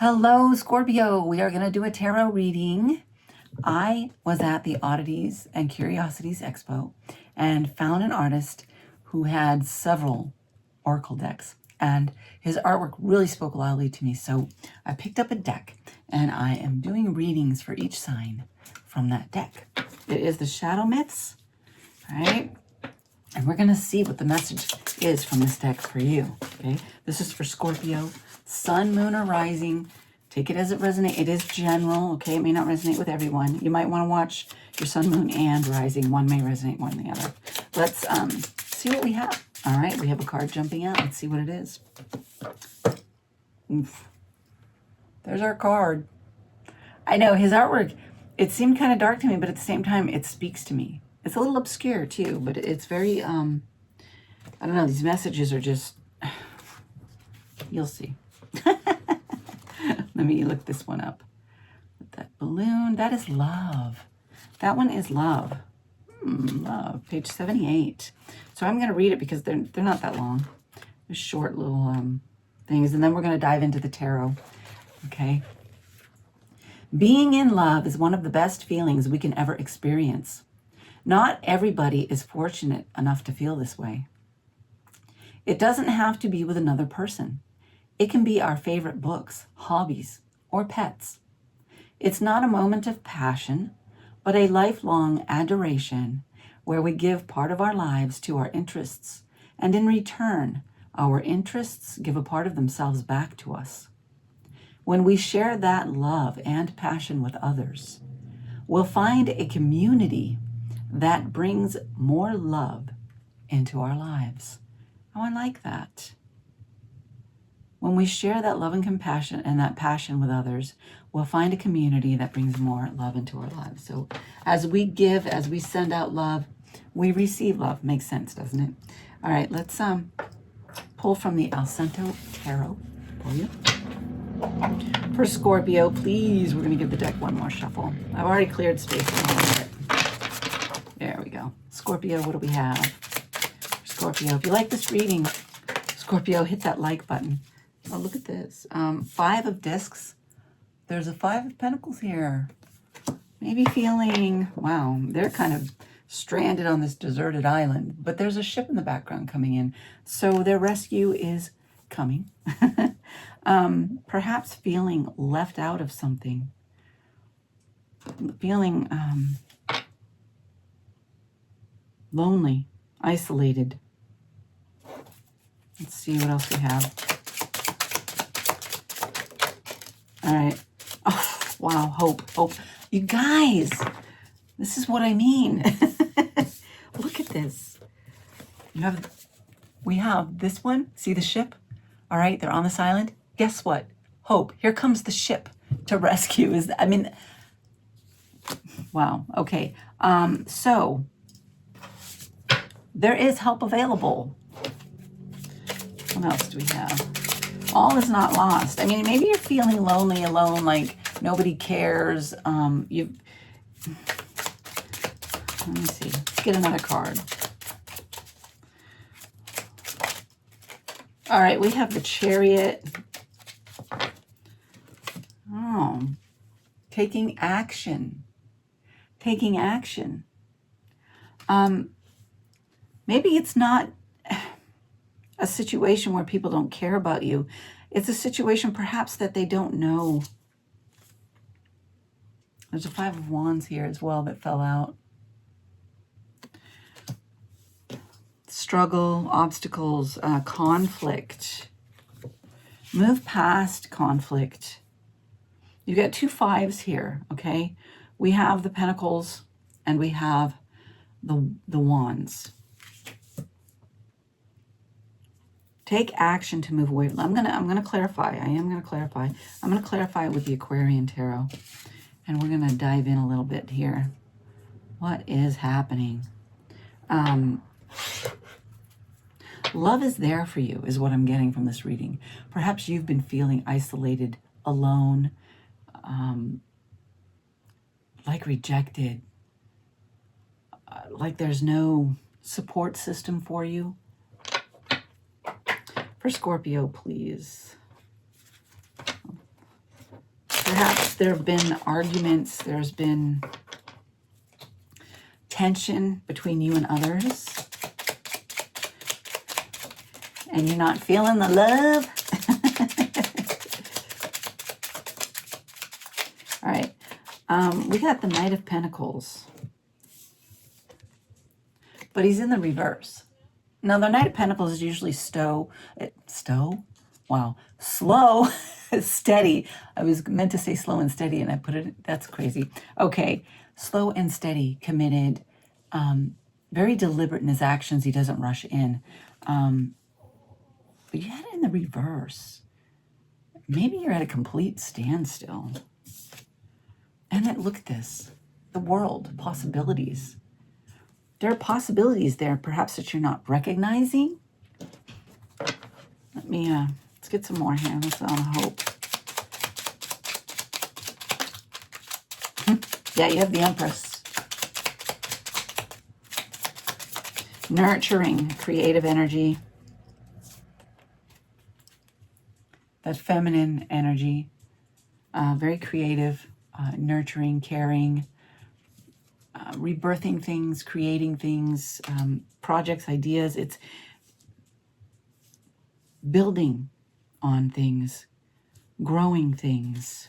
Hello, Scorpio. We are going to do a tarot reading. I was at the Oddities and Curiosities Expo and found an artist who had several oracle decks, and his artwork really spoke loudly to me. So I picked up a deck and I am doing readings for each sign from that deck. It is the Shadow Myths, all right? And we're going to see what the message is from this deck for you, okay? This is for Scorpio, Sun, Moon, or Rising. Take it as it resonates. It is general, okay? It may not resonate with everyone. You might want to watch your Sun, Moon, and Rising. One may resonate more than the other. Let's see what we have. All right, we have a card jumping out. Let's see what it is. Oof. There's our card. I know, his artwork, it seemed kind of dark to me, but at the same time, it speaks to me. It's a little obscure too, but it's very, I don't know, these messages are just, you'll see. Let me look this one up. That balloon, that is love. That one is love. Love, page 78. So I'm going to read it because they're not that long. They're short little things, and then we're going to dive into the tarot, okay? Being in love is one of the best feelings we can ever experience. Not everybody is fortunate enough to feel this way. It doesn't have to be with another person. It can be our favorite books, hobbies, or pets. It's not a moment of passion, but a lifelong adoration where we give part of our lives to our interests, and in return, our interests give a part of themselves back to us. When we share that love and passion with others, we'll find a community that brings more love into our lives. Oh, I like that. When we share that love and compassion and that passion with others, we'll find a community that brings more love into our lives. So as we give, as we send out love, we receive love. Makes sense, doesn't it? All right, let's pull from the Alcento Tarot for you. For Scorpio, please, we're going to give the deck one more shuffle. I've already cleared space a little bit. There we go. Scorpio, what do we have? For Scorpio, if you like this reading, Scorpio, hit that like button. Oh, look at this. 5 of discs. There's a 5 of pentacles here. Maybe feeling, wow, they're kind of stranded on this deserted island, but there's a ship in the background coming in. So their rescue is coming. Perhaps feeling left out of something. Feeling lonely, isolated. Let's see what else we have. All right. Oh, wow. Hope. You guys, this is what I mean. Look at this. We have this one. See the ship? All right. They're on this island. Guess what? Hope. Here comes the ship to rescue. Wow. Okay. So there is help available. What else do we have? All is not lost. I mean, maybe you're feeling lonely, alone, like nobody cares. Let me see. Let's get another card. All right, we have the Chariot. Oh, taking action. Taking action. Maybe it's not a situation where people don't care about you. It's a situation perhaps that they don't know. There's a 5 of Wands here as well that fell out. Struggle, obstacles, conflict. Move past conflict. You get 2 5s here, okay? We have the Pentacles and we have the Wands. Take action to move away. I'm gonna clarify. I am gonna clarify. I'm gonna clarify with the Aquarian Tarot, and we're gonna dive in a little bit here. What is happening? Love is there for you, is what I'm getting from this reading. Perhaps you've been feeling isolated, alone, like rejected, like there's no support system for you. For Scorpio, please. Perhaps there have been arguments, there's been tension between you and others, and you're not feeling the love. All right, we got the Knight of Pentacles, but he's in the reverse. Now, the Knight of Pentacles is usually slow, steady. I was meant to say slow and steady, and I put it, that's crazy. Okay, slow and steady, committed, very deliberate in his actions. He doesn't rush in. But you had it in the reverse. Maybe you're at a complete standstill. And then look at this, the world, possibilities. There are possibilities there, perhaps, that you're not recognizing. Let me, let's get some more here. Let's on hope. Yeah, you have the Empress. Nurturing, creative energy. That feminine energy. Very creative, nurturing, caring. Rebirthing things, creating things, projects, ideas. It's building on things, growing things,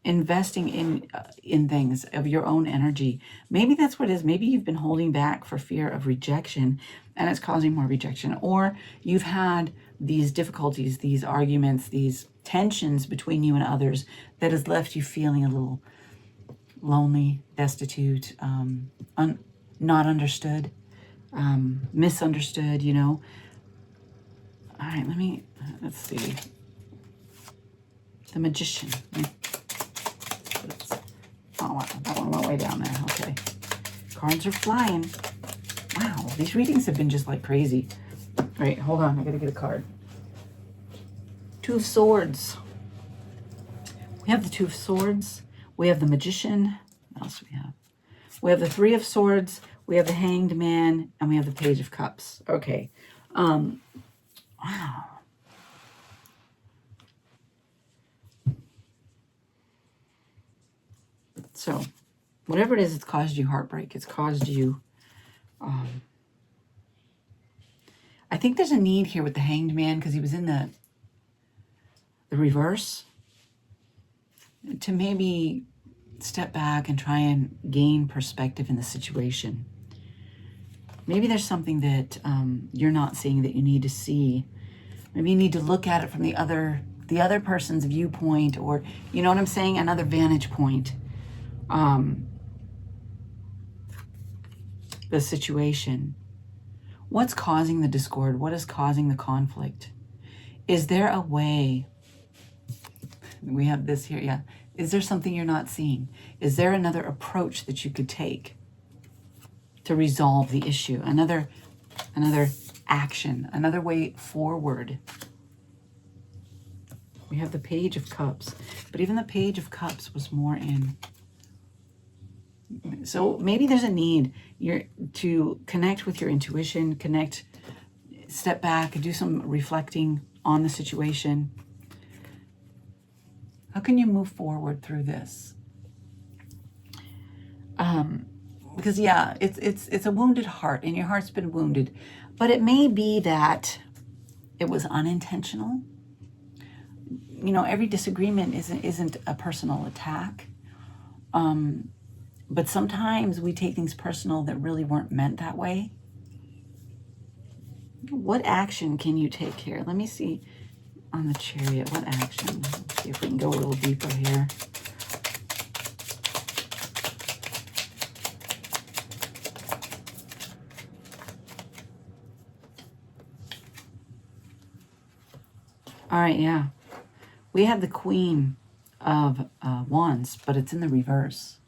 investing in things of your own energy. Maybe that's what it is. Maybe you've been holding back for fear of rejection, and it's causing more rejection. Or you've had these difficulties, these arguments, these tensions between you and others that has left you feeling a little lonely, destitute, not understood, misunderstood, you know. All right, let's see. The Magician. Oh, wow, that one went way down there. Okay. Cards are flying. Wow, these readings have been just like crazy. All right, hold on. I got to get a card. Two of Swords. We have the Two of Swords. We have the Magician. What else do we have? We have the Three of Swords. We have the Hanged Man. And we have the Page of Cups. Okay. Wow. So, whatever it is, it's caused you heartbreak. It's caused you... I think there's a need here with the Hanged Man, because he was in the reverse, to maybe step back and try and gain perspective in the situation. Maybe there's something that you're not seeing that you need to see. Maybe you need to look at it from the other person's viewpoint, or, you know what I'm saying, another vantage point. The situation. What's causing the discord? What is causing the conflict? Is there a way? We have this here, yeah. Is there something you're not seeing? Is there another approach that you could take to resolve the issue? Another action, another way forward. We have the Page of Cups, but even the Page of Cups was more in... So maybe there's a need to connect with your intuition, step back, do some reflecting on the situation. How can you move forward through this? Because yeah, it's a wounded heart, and your heart's been wounded, but it may be that it was unintentional. You know, every disagreement isn't a personal attack. But sometimes we take things personal that really weren't meant that way. What action can you take here? Let me see on the Chariot. What action? Let's see if we can go a little deeper here. All right, yeah. We have the Queen of Wands, but it's in the reverse.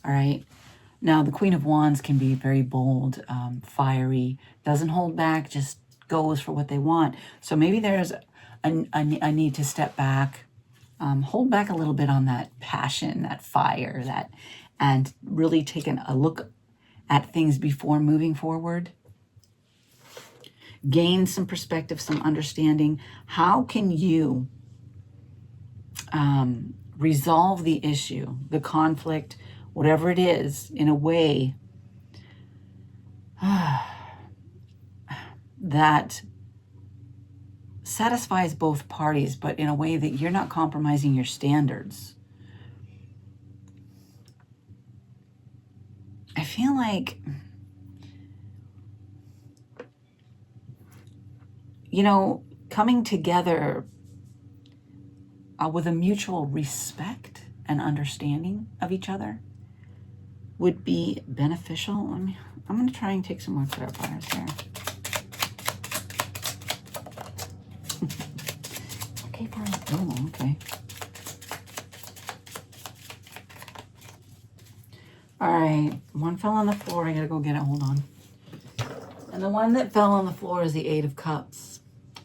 All right. Now, the Queen of Wands can be very bold, fiery, doesn't hold back, just goes for what they want. So maybe there's a need to step back, hold back a little bit on that passion, that fire, and really take a look at things before moving forward. Gain some perspective, some understanding. How can you resolve the issue, the conflict, whatever it is, in a way that satisfies both parties, but in a way that you're not compromising your standards. I feel like, you know, coming together with a mutual respect and understanding of each other would be beneficial. I'm going to try and take some more clarifiers here. Okay, fine. Oh, okay. All right, one fell on the floor. I gotta go get it. Hold on. And the one that fell on the floor is the Eight of Cups.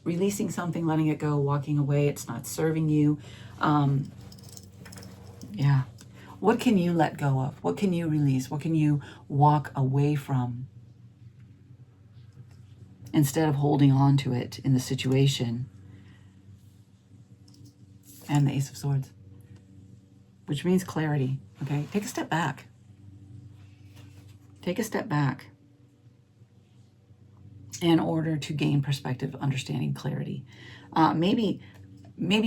Releasing something, letting it go, walking away. It's not serving you. Yeah. What can you let go of? What can you release? What can you walk away from? Instead of holding on to it in the situation. And the Ace of Swords. Which means clarity. Okay, take a step back. Take a step back in order to gain perspective, understanding, clarity. Maybe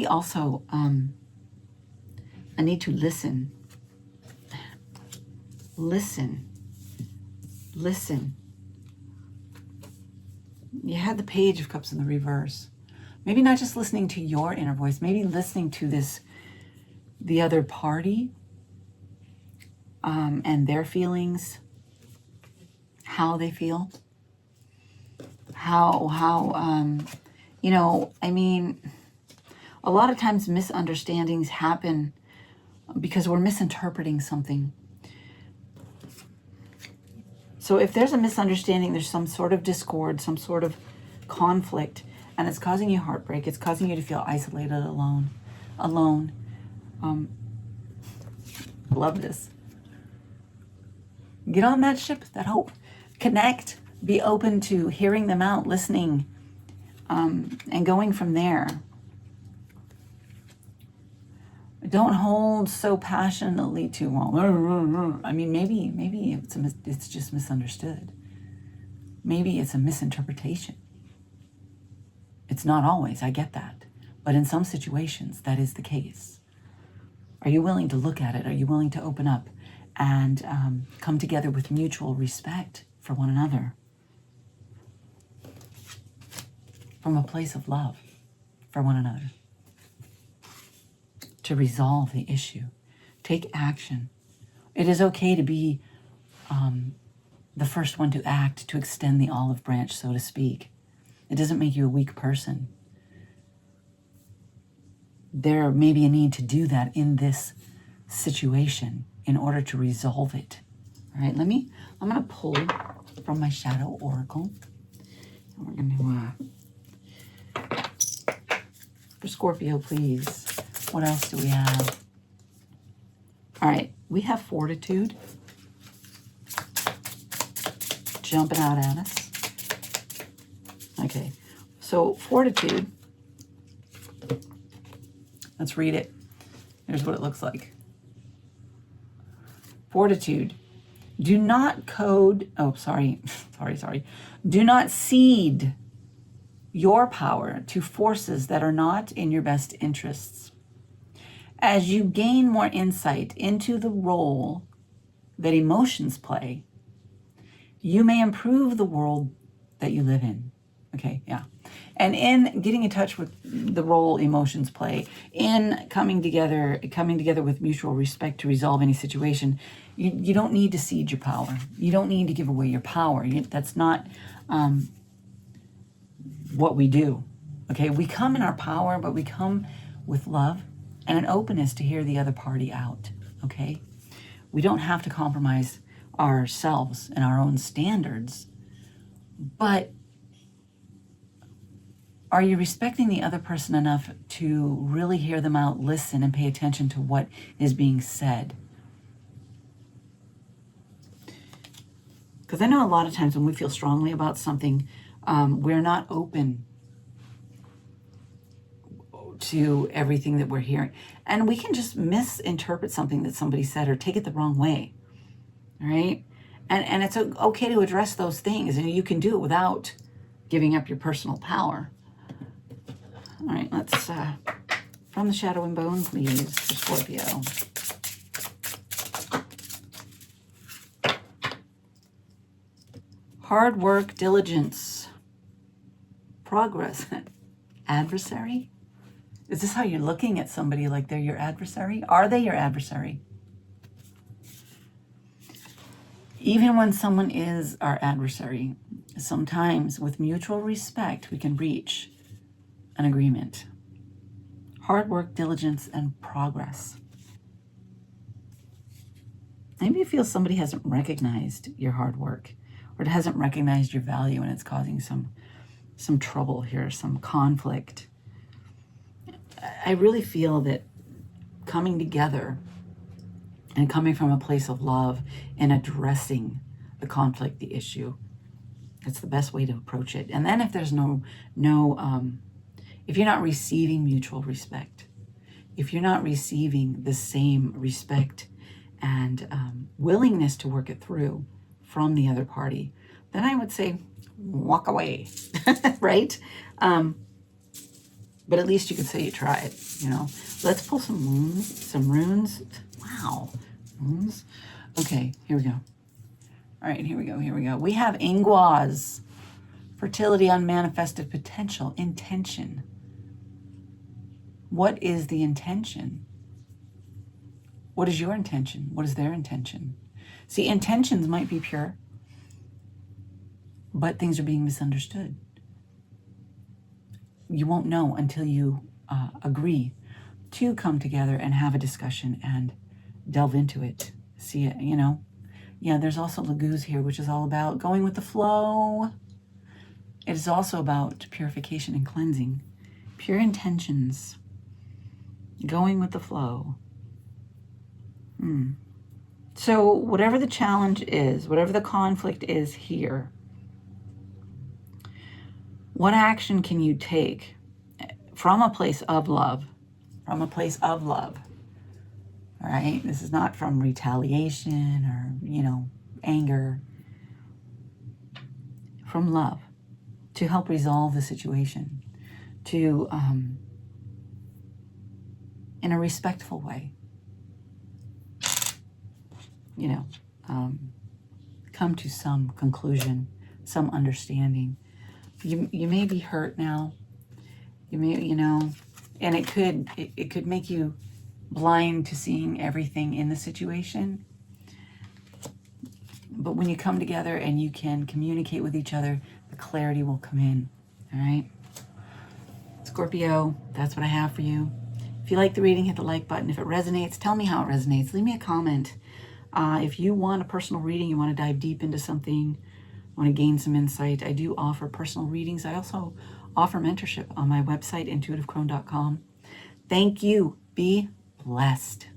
also I need to listen. Listen. You had the Page of Cups in the reverse. Maybe not just listening to your inner voice, maybe listening to the other party and their feelings, how they feel, you know, I mean, a lot of times misunderstandings happen because we're misinterpreting something. So if there's a misunderstanding, there's some sort of discord, some sort of conflict, and it's causing you heartbreak, it's causing you to feel isolated, alone. I love this. Get on that ship, that hope. Connect, be open to hearing them out, listening, and going from there. Don't hold so passionately to, well, I mean, maybe it's just misunderstood. Maybe it's a misinterpretation. It's not always, I get that. But in some situations, that is the case. Are you willing to look at it? Are you willing to open up and come together with mutual respect for one another? From a place of love for one another. To resolve the issue. Take action. It is okay to be the first one to act, to extend the olive branch, so to speak. It doesn't make you a weak person. There may be a need to do that in this situation in order to resolve it. All right, I'm going to pull from my Shadow Oracle. And we're going to, for Scorpio, please. What else do we have? All right, we have Fortitude. Jumping out at us. Okay, so Fortitude. Let's read it. Here's what it looks like. Fortitude. Do not Do not cede your power to forces that are not in your best interests. As you gain more insight into the role that emotions play, you may improve the world that you live in. Okay, yeah. And in getting in touch with the role emotions play, in coming together with mutual respect to resolve any situation, you don't need to cede your power. You don't need to give away your power. That's not what we do. Okay, we come in our power, but we come with love and an openness to hear the other party out. Okay, we don't have to compromise ourselves and our own standards, but are you respecting the other person enough to really hear them out, listen, and pay attention to what is being said? Because I know a lot of times when we feel strongly about something, we're not open to everything that we're hearing. And we can just misinterpret something that somebody said or take it the wrong way, right? And it's okay to address those things, and you can do it without giving up your personal power. All right, let's, from the Shadow and Bone, please, for Scorpio. Hard work, diligence, progress, adversary. Is this how you're looking at somebody, like they're your adversary? Are they your adversary? Even when someone is our adversary, sometimes with mutual respect, we can reach an agreement. Hard work, diligence, and progress. Maybe you feel somebody hasn't recognized your hard work, or it hasn't recognized your value, and it's causing some trouble here, some conflict. I really feel that coming together and coming from a place of love and addressing the conflict, the issue, it's the best way to approach it. And then if there's if you're not receiving mutual respect, if you're not receiving the same respect and willingness to work it through from the other party, then I would say walk away, right? But at least you can say you tried, you know. Let's pull some runes. Wow, runes. Okay, here we go. All right, here we go. We have Ingwaz, fertility, unmanifested potential, intention. What is the intention? What is your intention? What is their intention? See, intentions might be pure, but things are being misunderstood. You won't know until you agree to come together and have a discussion and delve into it. See it, you know. Yeah, there's also Laguz here, which is all about going with the flow. It is also about purification and cleansing. Pure intentions. Going with the flow. So whatever the challenge is, whatever the conflict is here, what action can you take from a place of love? From a place of love. All right? This is not from retaliation or, you know, anger. From love to help resolve the situation. To, in a respectful way, you know, come to some conclusion, some understanding. You may be hurt now. You may, you know, and it could make you blind to seeing everything in the situation. But when you come together and you can communicate with each other, the clarity will come in. All right? Scorpio, that's what I have for you. If you like the reading, hit the like button. If it resonates, tell me how it resonates. Leave me a comment. If you want a personal reading, you want to dive deep into something, want to gain some insight, I do offer personal readings. I also offer mentorship on my website, intuitivecrone.com. Thank you. Be blessed.